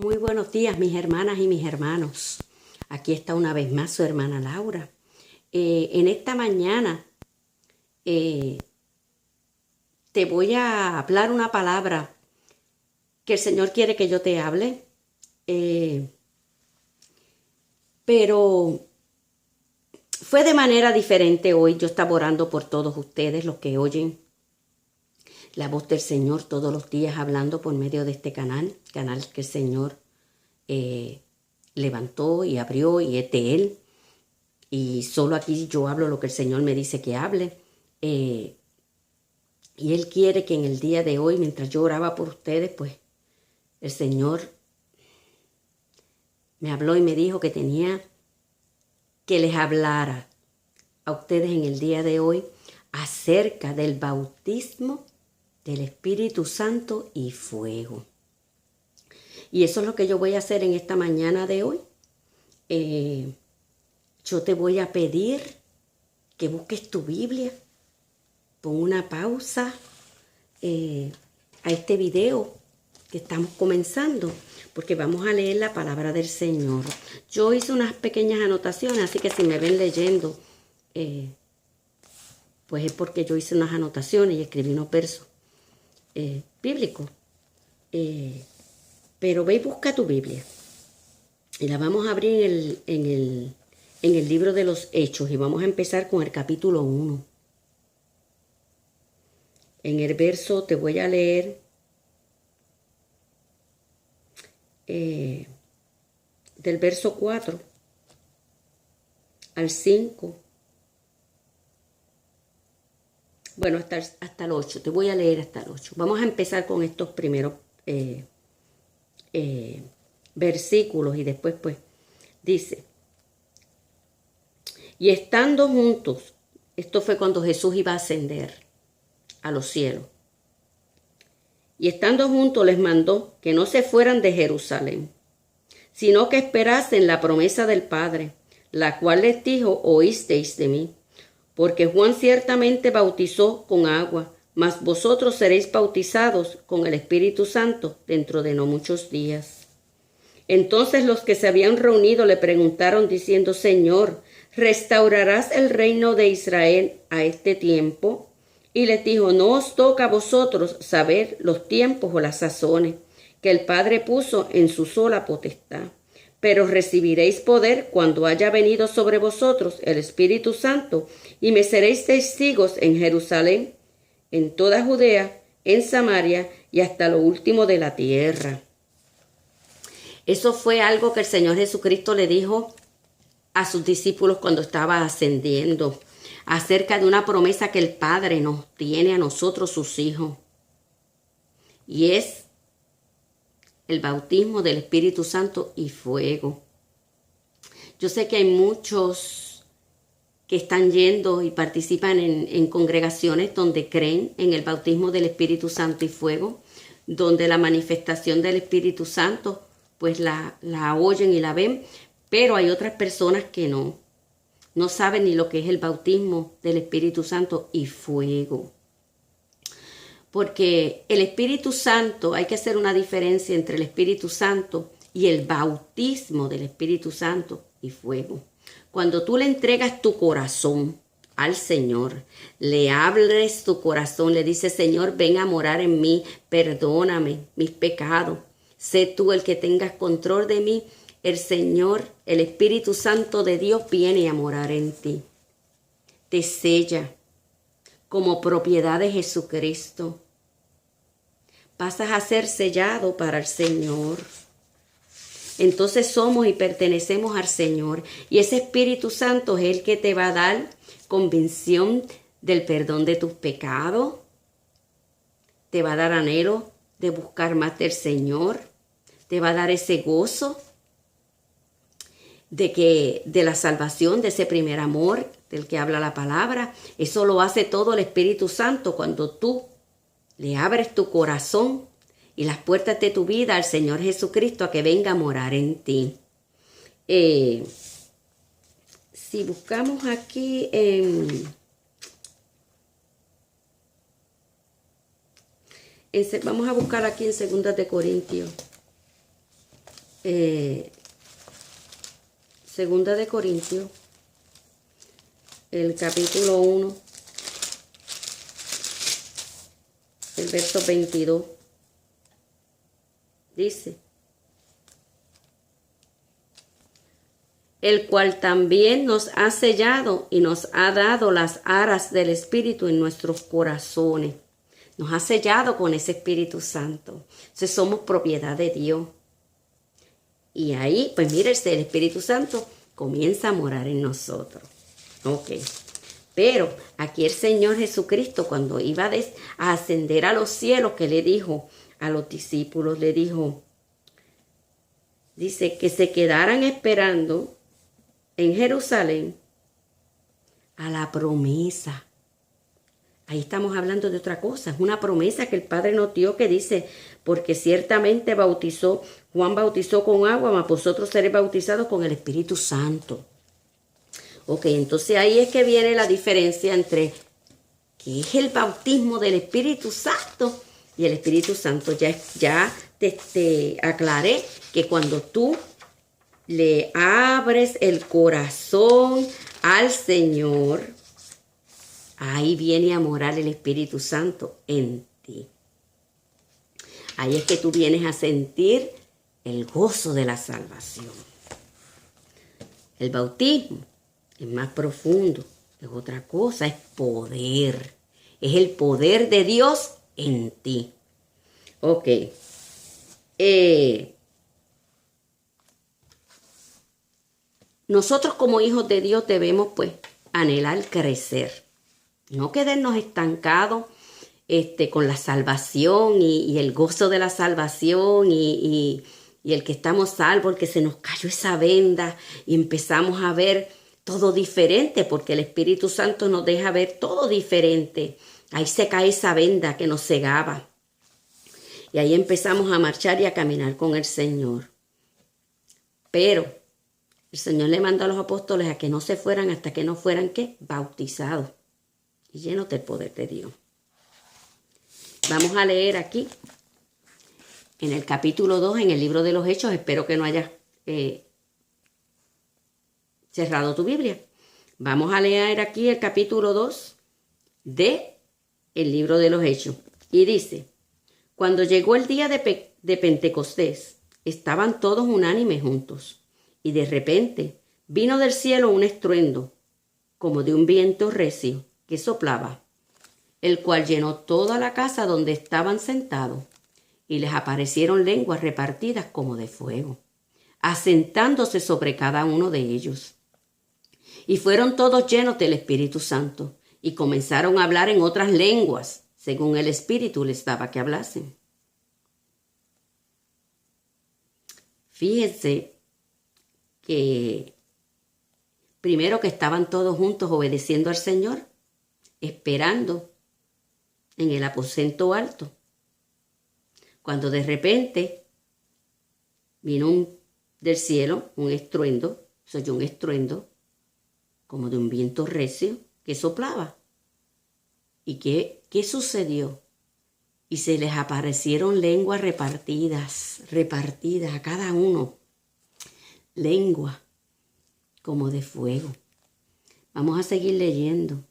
Muy buenos días, mis hermanas y mis hermanos. Aquí está una vez más su hermana Laura. En esta mañana te voy a hablar una palabra que el Señor quiere que yo te hable, pero fue de manera diferente hoy. Yo estaba orando por todos ustedes, los que oyen la voz del Señor todos los días, hablando por medio de este canal que el Señor levantó y abrió, y es de Él. Y solo aquí yo hablo lo que el Señor me dice que hable. Y Él quiere que en el día de hoy, mientras yo oraba por ustedes, pues el Señor me habló y me dijo que tenía que les hablara a ustedes en el día de hoy acerca del bautismo del Espíritu Santo y fuego. Y eso es lo que yo voy a hacer en esta mañana de hoy. Yo te voy a pedir que busques tu Biblia, pon una pausa a este video que estamos comenzando, porque vamos a leer la palabra del Señor. Yo hice unas pequeñas anotaciones, así que si me ven leyendo, pues es porque yo hice unas anotaciones y escribí unos versos bíblicos. Pero ve y busca tu Biblia. Y la vamos a abrir en el libro de los Hechos, y vamos a empezar con el capítulo 1. En el verso te voy a leer del verso 4 al 5. Bueno, hasta el 8. Te voy a leer hasta el 8. Vamos a empezar con estos primeros versículos, y después pues dice: y estando juntos, esto fue cuando Jesús iba a ascender a los cielos, y estando juntos les mandó que no se fueran de Jerusalén, sino que esperasen la promesa del Padre, la cual les dijo: oísteis de mí, porque Juan ciertamente bautizó con agua, mas vosotros seréis bautizados con el Espíritu Santo dentro de no muchos días. Entonces los que se habían reunido le preguntaron diciendo: Señor, ¿restaurarás el reino de Israel a este tiempo? Y les dijo: no os toca a vosotros saber los tiempos o las sazones que el Padre puso en su sola potestad, pero recibiréis poder cuando haya venido sobre vosotros el Espíritu Santo, y me seréis testigos en Jerusalén, en toda Judea, en Samaria y hasta lo último de la tierra. Eso fue algo que el Señor Jesucristo le dijo a sus discípulos cuando estaba ascendiendo, acerca de una promesa que el Padre nos tiene a nosotros, sus hijos, y es el bautismo del Espíritu Santo y fuego. Yo sé que hay muchos que están yendo y participan en congregaciones donde creen en el bautismo del Espíritu Santo y fuego, donde la manifestación del Espíritu Santo pues la oyen y la ven, pero hay otras personas que no saben ni lo que es el bautismo del Espíritu Santo y fuego. Porque el Espíritu Santo, hay que hacer una diferencia entre el Espíritu Santo y el bautismo del Espíritu Santo y fuego. Cuando tú le entregas tu corazón al Señor, le abres tu corazón, le dices: Señor, ven a morar en mí, perdóname mis pecados, sé tú el que tengas control de mí. El Señor, el Espíritu Santo de Dios, viene a morar en ti. Te sella como propiedad de Jesucristo. Pasas a ser sellado para el Señor. Entonces somos y pertenecemos al Señor. Y ese Espíritu Santo es el que te va a dar convicción del perdón de tus pecados. Te va a dar anhelo de buscar más del Señor. Te va a dar ese gozo de la salvación, de ese primer amor del que habla la palabra. Eso lo hace todo el Espíritu Santo cuando tú le abres tu corazón y las puertas de tu vida al Señor Jesucristo a que venga a morar en ti. Si buscamos aquí vamos a buscar aquí en 2 de Corintios. Segunda de Corintios, el capítulo 1, el verso 22, dice: el cual también nos ha sellado y nos ha dado las aras del Espíritu en nuestros corazones. Nos ha sellado con ese Espíritu Santo. Entonces somos propiedad de Dios. Y ahí, pues mire, el Espíritu Santo comienza a morar en nosotros. Ok. Pero aquí el Señor Jesucristo, cuando iba a ascender a los cielos, que le dijo a los discípulos, le dijo, dice, que se quedaran esperando en Jerusalén a la promesa. Ahí estamos hablando de otra cosa, es una promesa que el Padre nos dio, que dice, porque ciertamente Juan bautizó con agua, mas vosotros seréis bautizados con el Espíritu Santo. Ok, entonces ahí es que viene la diferencia entre qué es el bautismo del Espíritu Santo y el Espíritu Santo. Ya te aclaré que cuando tú le abres el corazón al Señor, ahí viene a morar el Espíritu Santo en ti. Ahí es que tú vienes a sentir el gozo de la salvación. El bautismo es más profundo, es otra cosa, es poder. Es el poder de Dios en ti. Ok. Nosotros como hijos de Dios debemos pues anhelar crecer. No quedarnos estancados con la salvación y el gozo de la salvación y el que estamos salvos, el que se nos cayó esa venda y empezamos a ver todo diferente, porque el Espíritu Santo nos deja ver todo diferente. Ahí se cae esa venda que nos cegaba. Y ahí empezamos a marchar y a caminar con el Señor. Pero el Señor le mandó a los apóstoles a que no se fueran hasta que no fueran, ¿qué? Bautizados y llenos del poder de Dios. Vamos a leer aquí, en el capítulo 2, en el libro de los Hechos. Espero que no hayas cerrado tu Biblia. Vamos a leer aquí el capítulo 2 de el libro de los Hechos. Y dice: cuando llegó el día de Pentecostés, estaban todos unánimes juntos. Y de repente vino del cielo un estruendo, como de un viento recio, que soplaba, el cual llenó toda la casa donde estaban sentados, y les aparecieron lenguas repartidas como de fuego, asentándose sobre cada uno de ellos. Y fueron todos llenos del Espíritu Santo, y comenzaron a hablar en otras lenguas, según el Espíritu les daba que hablasen. Fíjense que primero que estaban todos juntos obedeciendo al Señor, esperando en el aposento alto, cuando de repente vino del cielo un estruendo, se oyó un estruendo como de un viento recio que soplaba. ¿Y qué sucedió? Y se les aparecieron lenguas repartidas a cada uno. Lengua como de fuego. Vamos a seguir leyendo.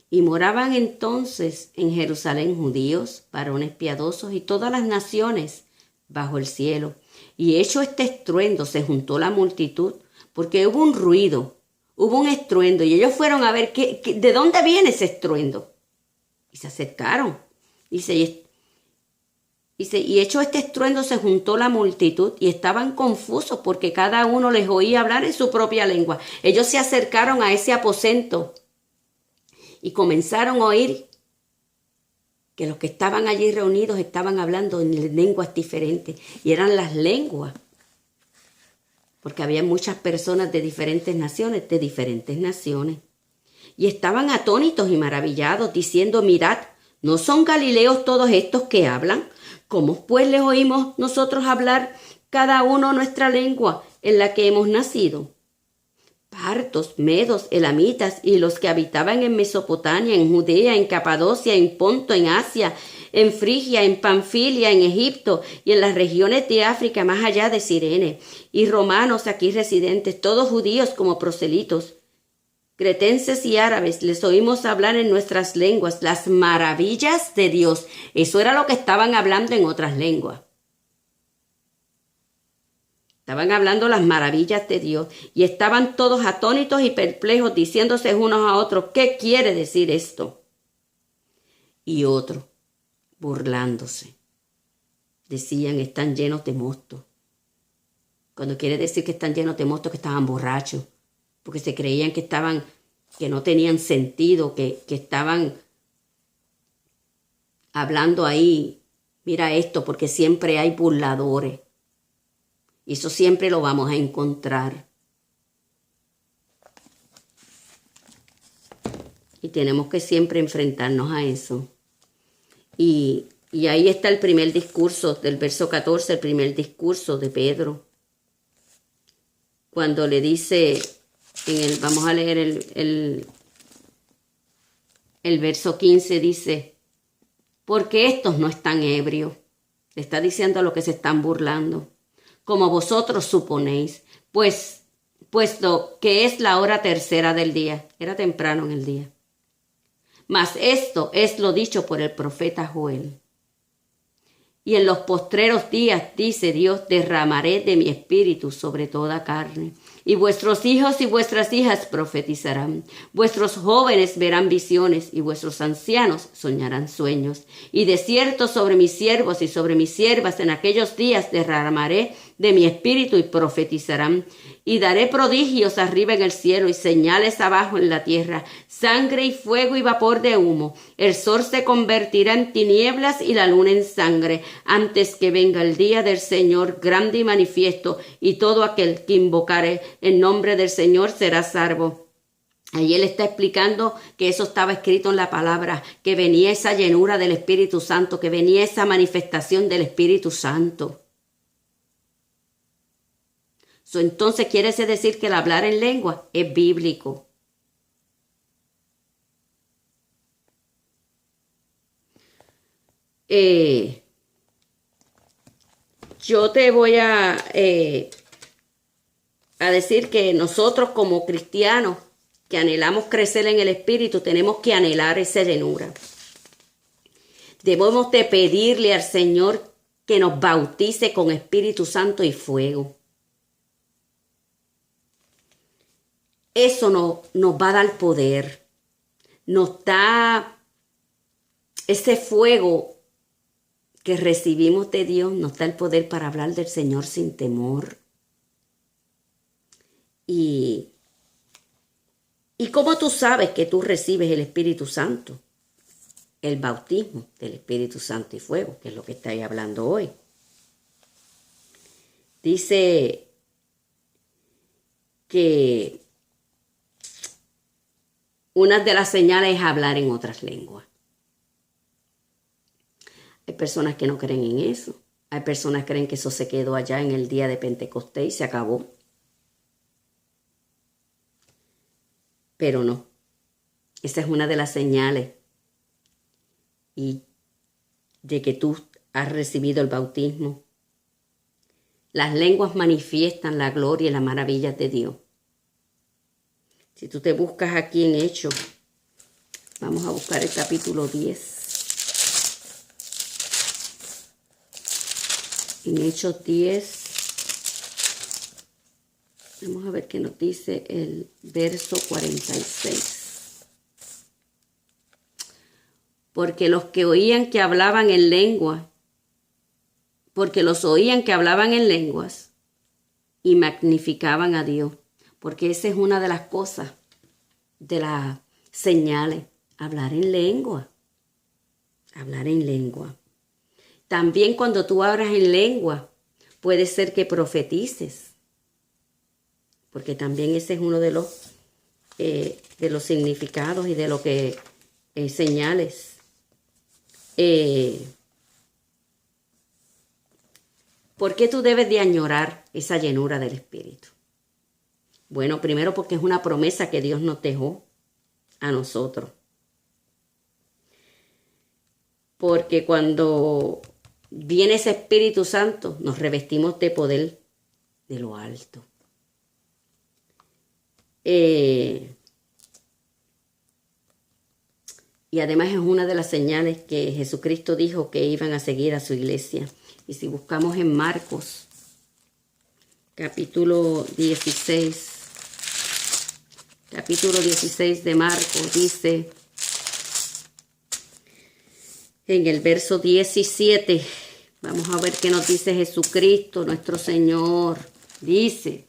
Y moraban entonces en Jerusalén judíos, varones piadosos y todas las naciones bajo el cielo. Y hecho este estruendo, se juntó la multitud, porque hubo un ruido, hubo un estruendo, y ellos fueron a ver de dónde viene ese estruendo. Y se acercaron. Dice, y hecho este estruendo, se juntó la multitud y estaban confusos porque cada uno les oía hablar en su propia lengua. Ellos se acercaron a ese aposento y comenzaron a oír que los que estaban allí reunidos estaban hablando en lenguas diferentes. Y eran las lenguas, porque había muchas personas de diferentes naciones. Y estaban atónitos y maravillados, diciendo: mirad, ¿no son galileos todos estos que hablan? ¿Cómo pues les oímos nosotros hablar cada uno nuestra lengua en la que hemos nacido? Partos, medos, elamitas y los que habitaban en Mesopotamia, en Judea, en Capadocia, en Ponto, en Asia, en Frigia, en Panfilia, en Egipto y en las regiones de África más allá de Cirene, y romanos aquí residentes, todos judíos como proselitos, cretenses y árabes, les oímos hablar en nuestras lenguas las maravillas de Dios. Eso era lo que estaban hablando en otras lenguas. Estaban hablando las maravillas de Dios y estaban todos atónitos y perplejos, diciéndose unos a otros, ¿qué quiere decir esto? Y otros, burlándose, decían, están llenos de mosto. Cuando quiere decir que están llenos de mosto, que estaban borrachos, porque se creían que no tenían sentido, que estaban hablando ahí, mira esto, porque siempre hay burladores. Y eso siempre lo vamos a encontrar. Y tenemos que siempre enfrentarnos a eso. Y ahí está el primer discurso del verso 14, el primer discurso de Pedro. Cuando le dice, vamos a leer el verso 15, dice, porque estos no están ebrios. Le está diciendo a los que se están burlando. Como vosotros suponéis, puesto que es la hora tercera del día. Era temprano en el día. Mas esto es lo dicho por el profeta Joel. Y en los postreros días, dice Dios, derramaré de mi espíritu sobre toda carne. Y vuestros hijos y vuestras hijas profetizarán. Vuestros jóvenes verán visiones y vuestros ancianos soñarán sueños. Y de cierto sobre mis siervos y sobre mis siervas en aquellos días derramaré de mi espíritu y profetizarán. Y daré prodigios arriba en el cielo y señales abajo en la tierra, sangre y fuego y vapor de humo. El sol se convertirá en tinieblas y la luna en sangre, antes que venga el día del Señor grande y manifiesto, y todo aquel que invocare el nombre del Señor será salvo. Ahí él está explicando que eso estaba escrito en la palabra, que venía esa llenura del Espíritu Santo, que venía esa manifestación del Espíritu Santo. Entonces quiere decir que el hablar en lengua es bíblico. Yo te voy a decir que nosotros como cristianos que anhelamos crecer en el Espíritu tenemos que anhelar esa llenura. Debemos de pedirle al Señor que nos bautice con Espíritu Santo y fuego. Eso nos va a dar poder, nos da ese fuego que recibimos de Dios, nos da el poder para hablar del Señor sin temor. ¿Y cómo tú sabes que tú recibes el Espíritu Santo? El bautismo del Espíritu Santo y fuego, que es lo que estoy hablando hoy. Dice que una de las señales es hablar en otras lenguas. Hay personas que no creen en eso. Hay personas que creen que eso se quedó allá en el día de Pentecostés y se acabó. Pero no. Esa es una de las señales y de que tú has recibido el bautismo. Las lenguas manifiestan la gloria y las maravillas de Dios. Si tú te buscas aquí en Hechos, vamos a buscar el capítulo 10. En Hechos 10, vamos a ver qué nos dice el verso 46. Porque los que oían que hablaban en lengua, porque los oían que hablaban en lenguas y magnificaban a Dios. Porque esa es una de las cosas, de las señales, hablar en lengua. Hablar en lengua. También cuando tú hablas en lengua, puede ser que profetices. Porque también ese es uno de los significados y de lo que señales. ¿Por qué tú debes de añorar esa llenura del Espíritu? Bueno, primero porque es una promesa que Dios nos dejó a nosotros. porque cuando viene ese Espíritu Santo, nos revestimos de poder de lo alto. Y además es una de las señales que Jesucristo dijo que iban a seguir a su iglesia. Y si buscamos en Marcos, capítulo 16 de Marcos, dice en el verso 17, vamos a ver qué nos dice Jesucristo, nuestro Señor. Dice,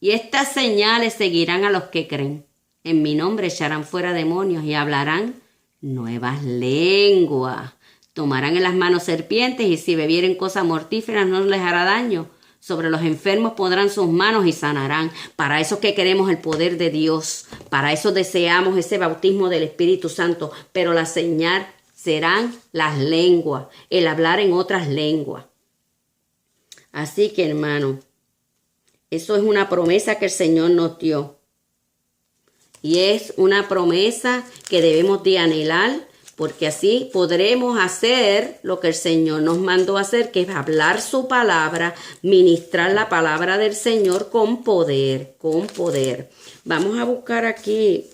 y estas señales seguirán a los que creen. En mi nombre echarán fuera demonios y hablarán nuevas lenguas. Tomarán en las manos serpientes y si bebieren cosas mortíferas no les hará daño. Sobre los enfermos pondrán sus manos y sanarán. Para eso que queremos el poder de Dios. Para eso deseamos ese bautismo del Espíritu Santo. Pero la señal serán las lenguas, el hablar en otras lenguas. Así que, hermano, eso es una promesa que el Señor nos dio. Y es una promesa que debemos de anhelar, porque así podremos hacer lo que el Señor nos mandó a hacer, que es hablar su palabra, ministrar la palabra del Señor con poder, con poder. Vamos a buscar aquí.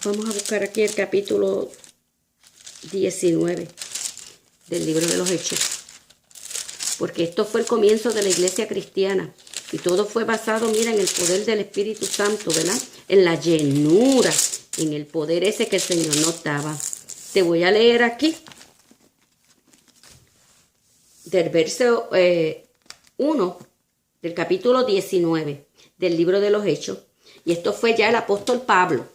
Vamos a buscar aquí el capítulo 19 del libro de los Hechos. Porque esto fue el comienzo de la iglesia cristiana. Y todo fue basado, mira, en el poder del Espíritu Santo, ¿verdad? En la llenura, en el poder ese que el Señor nos daba. Te voy a leer aquí, del verso 1, del capítulo 19, del libro de los Hechos. Y esto fue ya el apóstol Pablo.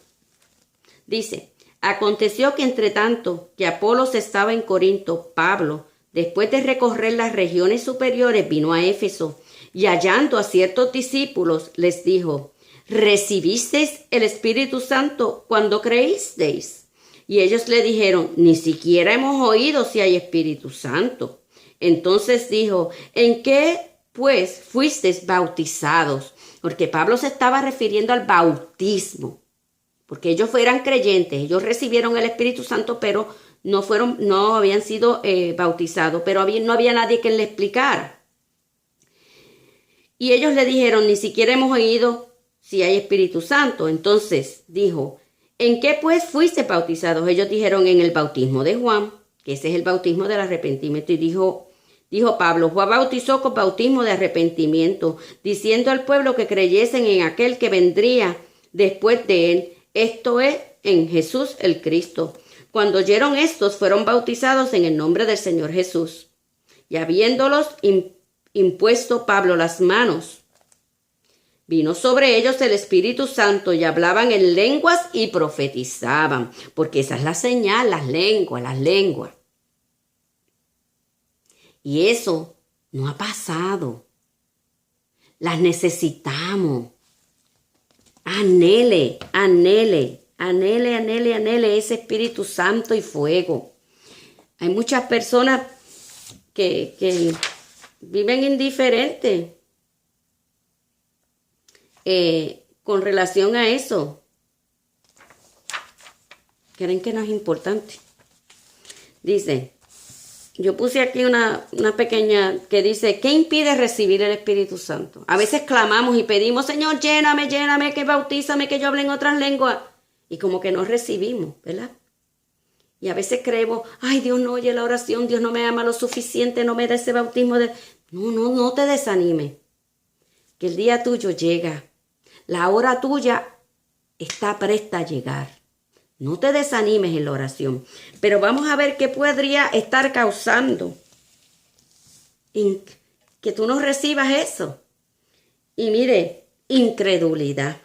Dice, aconteció que entre tanto que Apolos estaba en Corinto, Pablo, después de recorrer las regiones superiores, vino a Éfeso y hallando a ciertos discípulos les dijo, ¿recibisteis el Espíritu Santo cuando creísteis? Y ellos le dijeron, ni siquiera hemos oído si hay Espíritu Santo. Entonces dijo, ¿en qué pues fuisteis bautizados? Porque Pablo se estaba refiriendo al bautismo, porque ellos eran creyentes, ellos recibieron el Espíritu Santo, pero no habían sido bautizados, pero no había nadie que le explicara. Y ellos le dijeron, ni siquiera hemos oído si hay Espíritu Santo. Entonces dijo, ¿en qué pues fuiste bautizados? Ellos dijeron, en el bautismo de Juan, que ese es el bautismo del arrepentimiento. Y dijo Pablo, Juan bautizó con bautismo de arrepentimiento, diciendo al pueblo que creyesen en aquel que vendría después de él, esto es, en Jesús el Cristo. Cuando oyeron estos, fueron bautizados en el nombre del Señor Jesús. Y habiéndolos impuesto Pablo las manos, vino sobre ellos el Espíritu Santo y hablaban en lenguas y profetizaban. Porque esa es la señal, las lenguas. Y eso no ha pasado. Las necesitamos. Anhele ese Espíritu Santo y fuego. Hay muchas personas que viven indiferentes con relación a eso. Creen que no es importante. Dice, yo puse aquí una pequeña que dice, ¿qué impide recibir el Espíritu Santo? A veces clamamos y pedimos, Señor, lléname, que bautízame, que yo hable en otras lenguas. Y como que no recibimos, ¿verdad? Y a veces creemos, ay, Dios no oye la oración, Dios no me ama lo suficiente, no me da ese bautismo de... No te desanimes. Que el día tuyo llega. La hora tuya está presta a llegar. No te desanimes en la oración. Pero vamos a ver qué podría estar causando que tú no recibas eso. Y mire, incredulidad.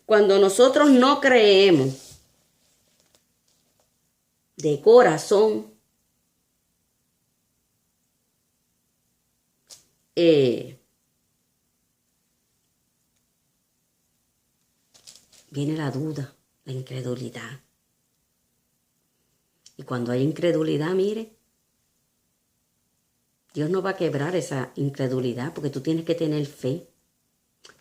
Cuando nosotros no creemos de corazón, viene la duda, la incredulidad. Y cuando hay incredulidad, mire, Dios no va a quebrar esa incredulidad porque tú tienes que tener fe.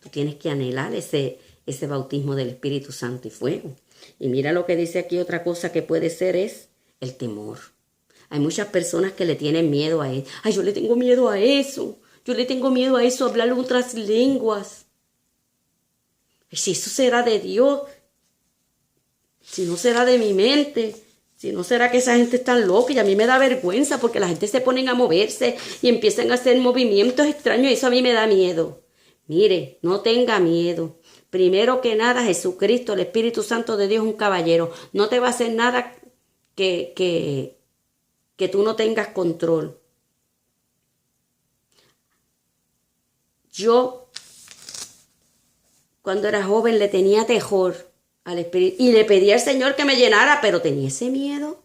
Tú tienes que anhelar ese bautismo del Espíritu Santo y fuego. Y mira lo que dice aquí, otra cosa que puede ser es el temor. Hay muchas personas que le tienen miedo a eso. Ay, yo le tengo miedo a eso. Yo le tengo miedo a eso, hablar otras lenguas. Si eso será de Dios, si no será de mi mente, si no será que esa gente está loca, y a mí me da vergüenza porque la gente se ponen a moverse y empiezan a hacer movimientos extraños y eso a mí me da miedo. Mire, no tenga miedo. Primero que nada, Jesucristo, el Espíritu Santo de Dios, es un caballero. No te va a hacer nada que tú no tengas control. Yo, cuando era joven, le tenía terror al Espíritu y le pedí al Señor que me llenara, pero tenía ese miedo.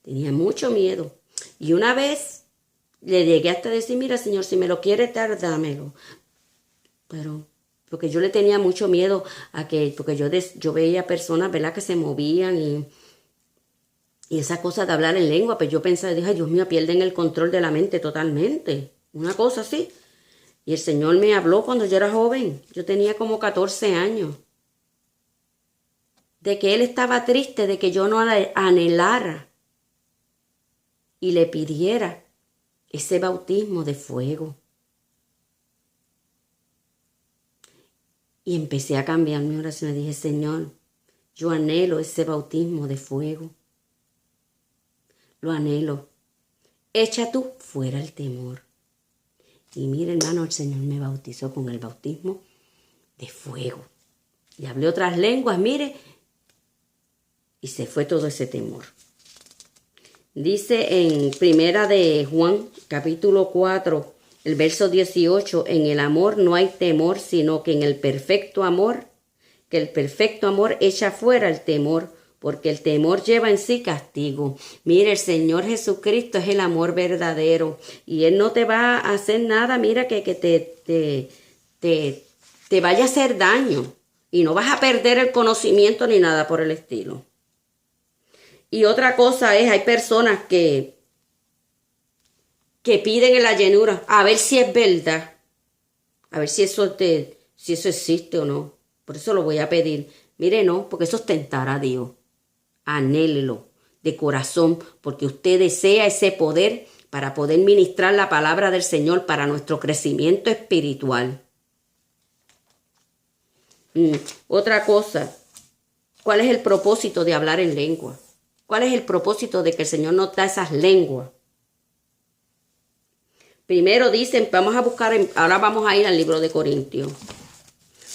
Tenía mucho miedo. Y una vez le llegué hasta decir, mira, Señor, si me lo quieres dar, dámelo. Pero, porque yo le tenía mucho miedo a que, porque yo veía personas, ¿verdad?, que se movían y esa cosa de hablar en lengua, pues yo pensaba, dije, ay, Dios mío, pierden el control de la mente totalmente. Una cosa así. Y el Señor me habló cuando yo era joven. Yo tenía como 14 años. De que Él estaba triste de que yo no anhelara y le pidiera ese bautismo de fuego. Y empecé a cambiar mi oración. Dije, Señor, yo anhelo ese bautismo de fuego. Lo anhelo. Echa tú fuera el temor. Y mire, hermano, el Señor me bautizó con el bautismo de fuego. Y hablé otras lenguas, mire, y se fue todo ese temor. Dice en Primera de Juan, capítulo 4, el verso 18, en el amor no hay temor, sino que en el perfecto amor, que el perfecto amor echa fuera el temor, porque el temor lleva en sí castigo. Mire, el Señor Jesucristo es el amor verdadero y Él no te va a hacer nada, mira, que te vaya a hacer daño y no vas a perder el conocimiento ni nada por el estilo. Y otra cosa es, hay personas que piden en la llenura a ver si es verdad, a ver si eso existe o no. Por eso lo voy a pedir. Mire, no, porque eso es tentar a Dios. Anhélelo de corazón, porque usted desea ese poder para poder ministrar la palabra del Señor para nuestro crecimiento espiritual. Otra cosa, ¿cuál es el propósito de hablar en lengua? ¿Cuál es el propósito de que el Señor nos da esas lenguas? Primero dicen, ahora vamos a ir al libro de Corintios,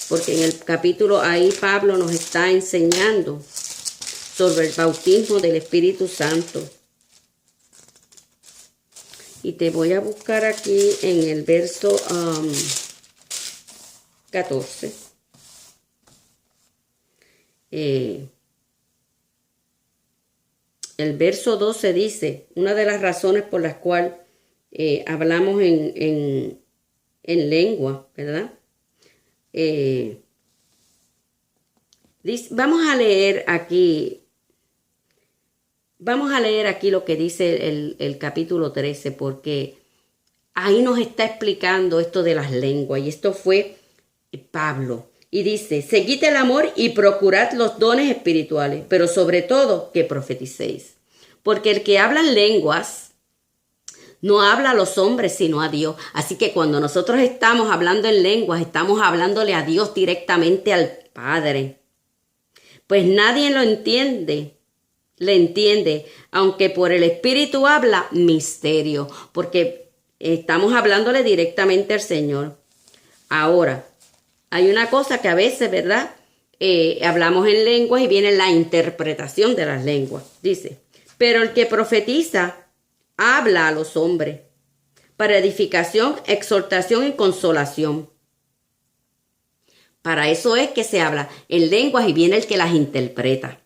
porque en el capítulo ahí Pablo nos está enseñando sobre el bautismo del Espíritu Santo. Y te voy a buscar aquí en el verso 14. El verso 12 dice, una de las razones por las cuales hablamos en lengua, ¿verdad? Vamos a leer aquí lo que dice el capítulo 13, porque ahí nos está explicando esto de las lenguas, y esto fue Pablo. Y dice, seguid el amor y procurad los dones espirituales, pero sobre todo que profeticéis. Porque el que habla en lenguas no habla a los hombres, sino a Dios. Así que cuando nosotros estamos hablando en lenguas, estamos hablándole a Dios directamente, al Padre. Pues nadie le entiende, aunque por el Espíritu habla misterio, porque estamos hablándole directamente al Señor. Ahora, hay una cosa que a veces, ¿verdad? Hablamos en lenguas y viene la interpretación de las lenguas. Dice, pero el que profetiza habla a los hombres para edificación, exhortación y consolación. Para eso es que se habla en lenguas y viene el que las interpreta.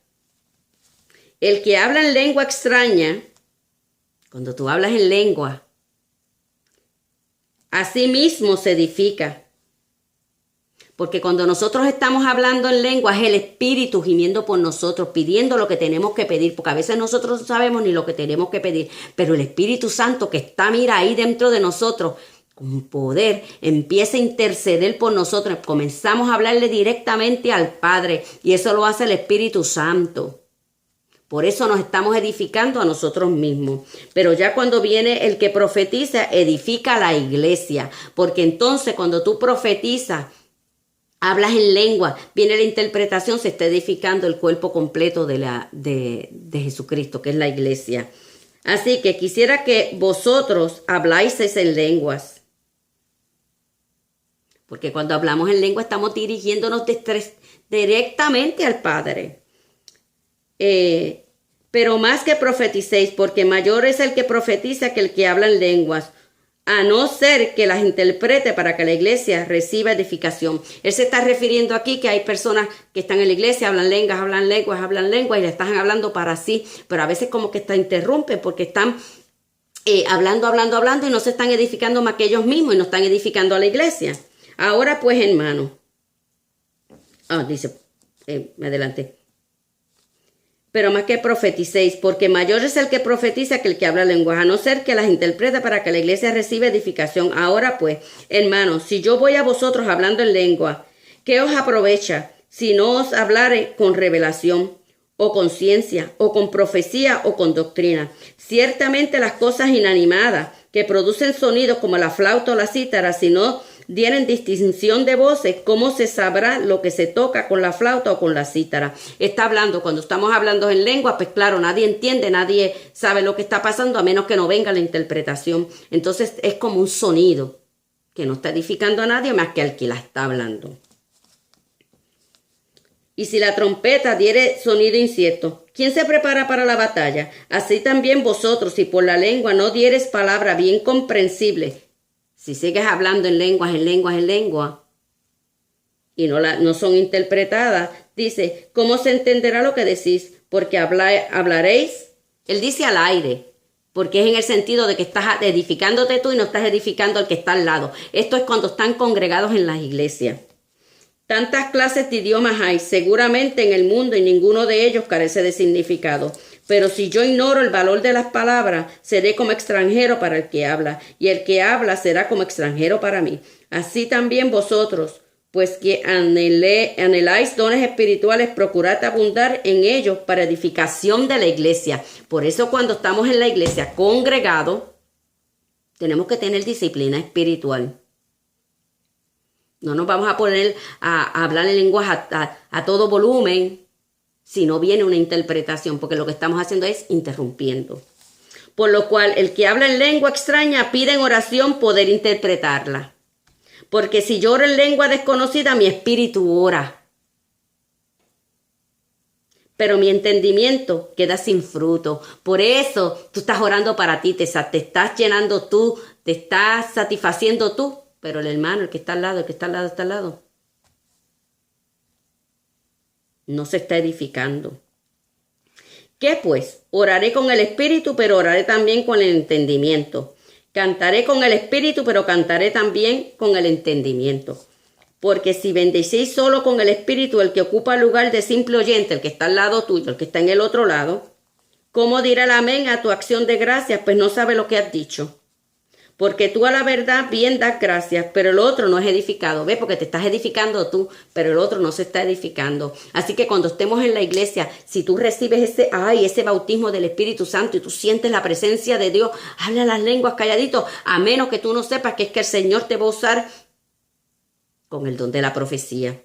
El que habla en lengua extraña, cuando tú hablas en lengua, a sí mismo se edifica. Porque cuando nosotros estamos hablando en lengua es el Espíritu gimiendo por nosotros, pidiendo lo que tenemos que pedir, porque a veces nosotros no sabemos ni lo que tenemos que pedir, pero el Espíritu Santo que está, mira, ahí dentro de nosotros, con poder, empieza a interceder por nosotros. Comenzamos a hablarle directamente al Padre y eso lo hace el Espíritu Santo. Por eso nos estamos edificando a nosotros mismos. Pero ya cuando viene el que profetiza, edifica la iglesia. Porque entonces cuando tú profetizas, hablas en lengua, viene la interpretación, se está edificando el cuerpo completo de Jesucristo, que es la iglesia. Así que quisiera que vosotros habláis en lenguas. Porque cuando hablamos en lengua estamos dirigiéndonos directamente al Padre. Pero más que profeticéis, porque mayor es el que profetiza que el que habla en lenguas, a no ser que las interprete para que la iglesia reciba edificación. Él se está refiriendo aquí que hay personas que están en la iglesia, hablan lenguas y le están hablando para sí, pero a veces como que te interrumpen porque están hablando y no se están edificando más que ellos mismos y no están edificando a la iglesia. Ahora pues, hermano, dice, me adelanté. Pero más que profeticéis, porque mayor es el que profetiza que el que habla lenguas, a no ser que las interprete para que la iglesia reciba edificación. Ahora pues, hermanos, si yo voy a vosotros hablando en lengua, ¿qué os aprovecha si no os hablare con revelación, o con ciencia, o con profecía, o con doctrina? Ciertamente las cosas inanimadas que producen sonidos como la flauta o la cítara, si no dieren distinción de voces, ¿cómo se sabrá lo que se toca con la flauta o con la cítara? Está hablando, cuando estamos hablando en lengua, pues claro, nadie entiende, nadie sabe lo que está pasando a menos que no venga la interpretación. Entonces es como un sonido que no está edificando a nadie más que al que la está hablando. Y si la trompeta diere sonido incierto, ¿quién se prepara para la batalla? Así también vosotros, si por la lengua no dieres palabra bien comprensible, si sigues hablando en lenguas, y no son interpretadas, dice, ¿cómo se entenderá lo que decís? Porque hablaréis, él dice al aire, porque es en el sentido de que estás edificándote tú y no estás edificando al que está al lado. Esto es cuando están congregados en las iglesias. Tantas clases de idiomas hay seguramente en el mundo y ninguno de ellos carece de significado. Pero si yo ignoro el valor de las palabras, seré como extranjero para el que habla, y el que habla será como extranjero para mí. Así también vosotros, pues que anheláis dones espirituales, procurad abundar en ellos para edificación de la iglesia. Por eso cuando estamos en la iglesia congregados, tenemos que tener disciplina espiritual. No nos vamos a poner a hablar en lenguas a todo volumen si no viene una interpretación, porque lo que estamos haciendo es interrumpiendo. Por lo cual, el que habla en lengua extraña pide en oración poder interpretarla. Porque si yo oro en lengua desconocida, mi espíritu ora. Pero mi entendimiento queda sin fruto. Por eso tú estás orando para ti, te estás llenando tú, te estás satisfaciendo tú. Pero el hermano, el que está al lado, no se está edificando. ¿Qué pues? Oraré con el espíritu, pero oraré también con el entendimiento. Cantaré con el espíritu, pero cantaré también con el entendimiento. Porque si bendecís solo con el espíritu, el que ocupa el lugar de simple oyente, el que está al lado tuyo, el que está en el otro lado, ¿cómo dirá el amén a tu acción de gracias? Pues no sabe lo que has dicho. Porque tú a la verdad bien das gracias, pero el otro no es edificado. ¿Ves? Porque te estás edificando tú, pero el otro no se está edificando. Así que cuando estemos en la iglesia, si tú recibes ese bautismo del Espíritu Santo y tú sientes la presencia de Dios, habla las lenguas calladito, a menos que tú no sepas que es que el Señor te va a usar con el don de la profecía.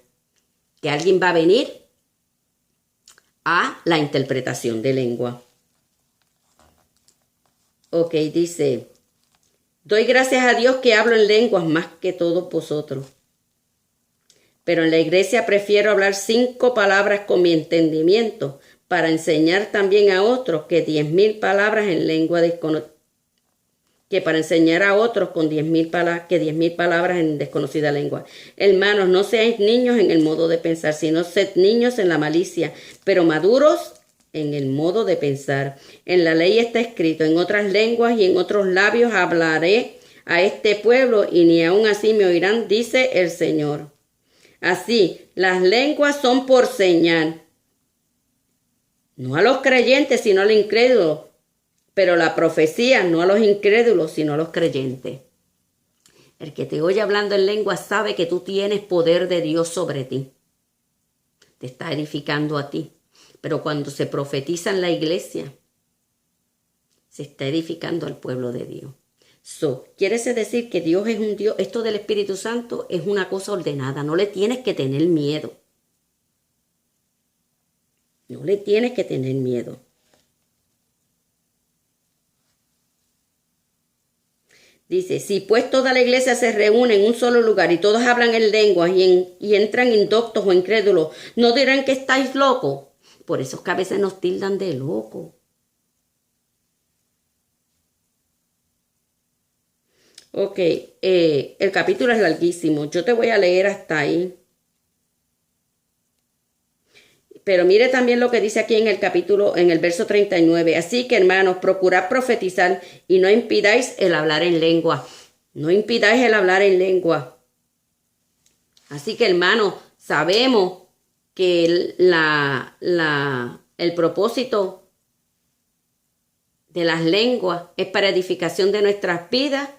Que alguien va a venir a la interpretación de lengua. Ok, dice... Doy gracias a Dios que hablo en lenguas más que todos vosotros. Pero en la iglesia prefiero hablar 5 palabras con mi entendimiento para enseñar también a otros que 10,000 palabras en lengua desconocida. Que para enseñar a otros con 10,000 palabras en desconocida lengua. Hermanos, no seáis niños en el modo de pensar, sino sed niños en la malicia, pero maduros en el modo de pensar. En la ley está escrito, en otras lenguas y en otros labios hablaré a este pueblo y ni aun así me oirán, dice el Señor. Así, las lenguas son por señal, no a los creyentes, sino a los incrédulos, pero la profecía no a los incrédulos, sino a los creyentes. El que te oye hablando en lengua sabe que tú tienes poder de Dios sobre ti. Te está edificando a ti. Pero cuando se profetiza en la iglesia, se está edificando al pueblo de Dios. Quiere decir que Dios es un Dios, esto del Espíritu Santo es una cosa ordenada, no le tienes que tener miedo. No le tienes que tener miedo. Dice, si pues toda la iglesia se reúne en un solo lugar y todos hablan en lenguas y entran indoctos o incrédulos, ¿no dirán que estáis locos? Por eso es que a veces nos tildan de locos. Ok, el capítulo es larguísimo. Yo te voy a leer hasta ahí. Pero mire también lo que dice aquí en el capítulo, en el verso 39. Así que, hermanos, procurad profetizar y no impidáis el hablar en lengua. No impidáis el hablar en lengua. Así que, hermanos, sabemos que el propósito de las lenguas es para edificación de nuestras vidas,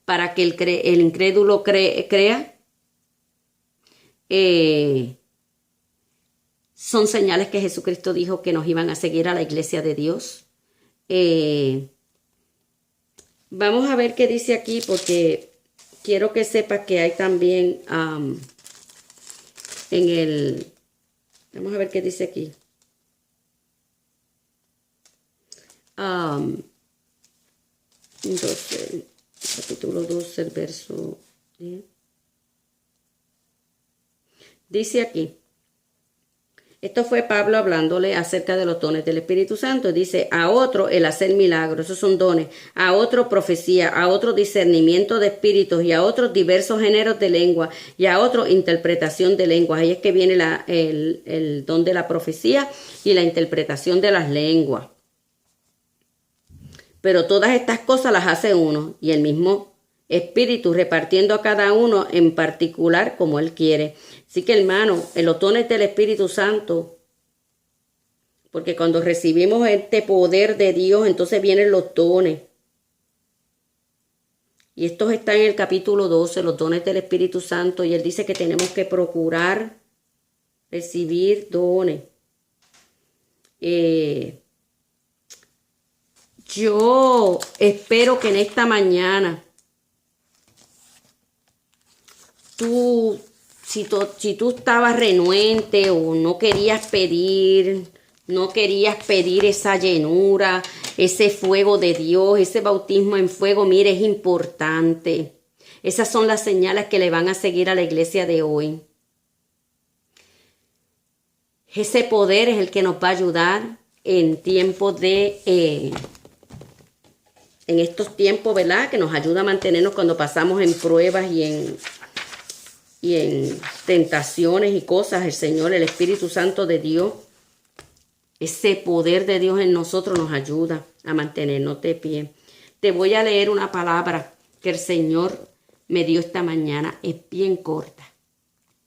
para que el incrédulo crea. Son señales que Jesucristo dijo que nos iban a seguir a la iglesia de Dios. Vamos a ver qué dice aquí, porque quiero que sepas que hay también vamos a ver qué dice aquí. 12, capítulo 12, el verso 10. Dice aquí. Esto fue Pablo hablándole acerca de los dones del Espíritu Santo. Dice, a otro el hacer milagros, esos son dones. A otro profecía, a otro discernimiento de espíritus y a otros diversos géneros de lengua y a otro interpretación de lenguas. Ahí es que viene el don de la profecía y la interpretación de las lenguas. Pero todas estas cosas las hace uno y el mismo Espíritu repartiendo a cada uno en particular como Él quiere. Así que, hermano, en los dones del Espíritu Santo, porque cuando recibimos este poder de Dios, entonces vienen los dones. Y estos están en el capítulo 12, los dones del Espíritu Santo, y Él dice que tenemos que procurar recibir dones. Yo espero que en esta mañana si tú estabas renuente o no querías pedir esa llenura, ese fuego de Dios, ese bautismo en fuego, mire, es importante. Esas son las señales que le van a seguir a la iglesia de hoy. Ese poder es el que nos va a ayudar en tiempos en estos tiempos, ¿verdad? Que nos ayuda a mantenernos cuando pasamos en pruebas y en tentaciones y cosas. El Señor, el Espíritu Santo de Dios, ese poder de Dios en nosotros nos ayuda a mantenernos de pie. Te voy a leer una palabra que el Señor me dio esta mañana. Es bien corta,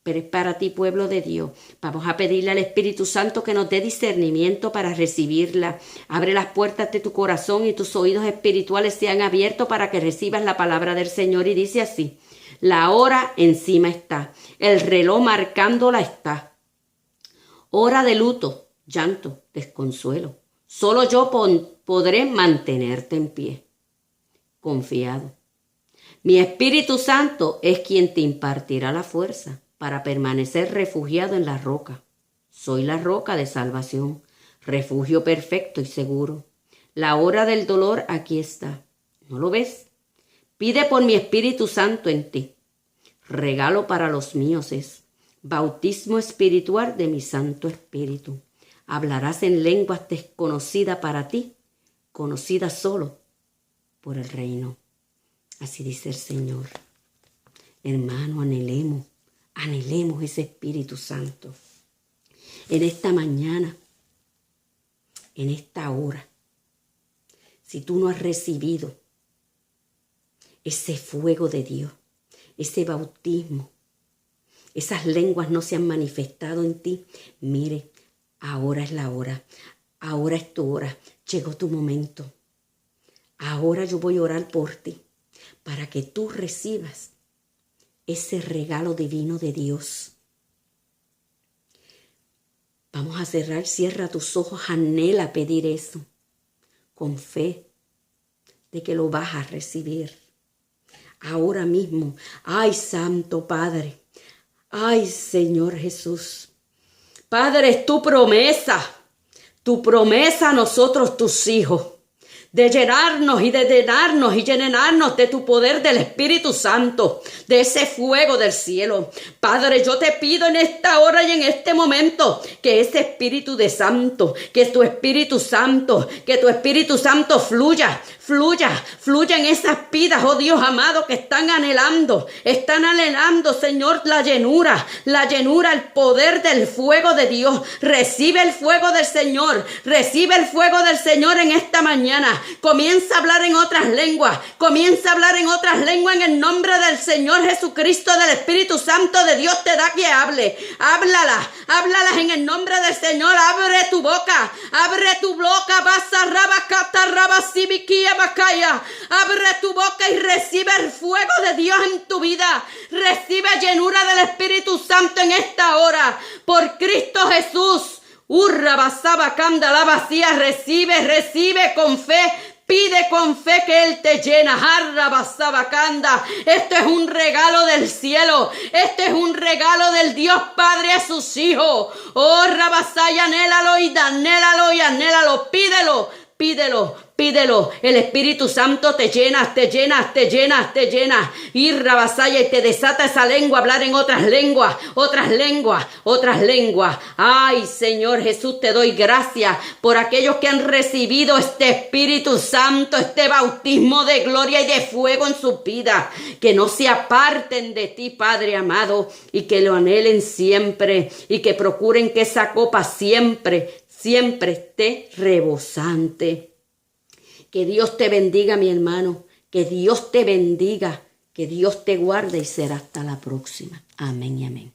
pero es para ti, pueblo de Dios. Vamos a pedirle al Espíritu Santo que nos dé discernimiento para recibirla. Abre las puertas de tu corazón y tus oídos espirituales sean abiertos para que recibas la palabra del Señor. Y dice así: la hora encima está, el reloj marcándola está. Hora de luto, llanto, desconsuelo. Solo yo podré mantenerte en pie, confiado. Mi Espíritu Santo es quien te impartirá la fuerza para permanecer refugiado en la roca. Soy la roca de salvación, refugio perfecto y seguro. La hora del dolor aquí está. ¿No lo ves? Pide por mi Espíritu Santo en ti. Regalo para los míos es bautismo espiritual de mi Santo Espíritu. Hablarás en lenguas desconocidas para ti, conocidas solo por el reino. Así dice el Señor. Hermano, anhelemos ese Espíritu Santo. En esta mañana, en esta hora, si tú no has recibido ese fuego de Dios, ese bautismo, esas lenguas no se han manifestado en ti, mire, ahora es la hora, ahora es tu hora, llegó tu momento. Ahora yo voy a orar por ti. para que tú recibas ese regalo divino de Dios. Vamos a cerrar, cierra tus ojos, anhela pedir eso, con fe de que lo vas a recibir. Ahora mismo, ay Santo Padre, ay Señor Jesús. Padre, es tu promesa a nosotros tus hijos, de llenarnos y de llenarnos de tu poder del Espíritu Santo, de ese fuego del cielo. Padre, yo te pido en esta hora y en este momento que ese Espíritu de Santo, que tu Espíritu Santo fluya en esas vidas, oh Dios amado, que están anhelando, Señor, la llenura, el poder del fuego de Dios. Recibe el fuego del Señor en esta mañana. Comienza a hablar en otras lenguas, en el nombre del Señor Jesucristo, del Espíritu Santo de Dios te da que hable. Háblalas en el nombre del Señor. Abre tu boca, basa rabacata rabasibiquia bacaya. Abre tu boca y recibe el fuego de Dios en tu vida. Recibe llenura del Espíritu Santo en esta hora, por Cristo Jesús. Urra basaba canda la vacía, recibe con fe. Pide con fe que Él te llena. Jarra basaba canda. Esto es un regalo del cielo. Este es un regalo del Dios Padre a sus hijos. Oh, rabasaya, anhélalo y anhélalo. Pídelo. El Espíritu Santo te llena. Y rabasaya, y te desata esa lengua, hablar en otras lenguas. Ay, Señor Jesús, te doy gracias por aquellos que han recibido este Espíritu Santo, este bautismo de gloria y de fuego en su vida. Que no se aparten de ti, Padre amado, y que lo anhelen siempre, y que procuren que esa copa siempre esté rebosante. Que Dios te bendiga, mi hermano. Que Dios te bendiga. Que Dios te guarde y será hasta la próxima. Amén y amén.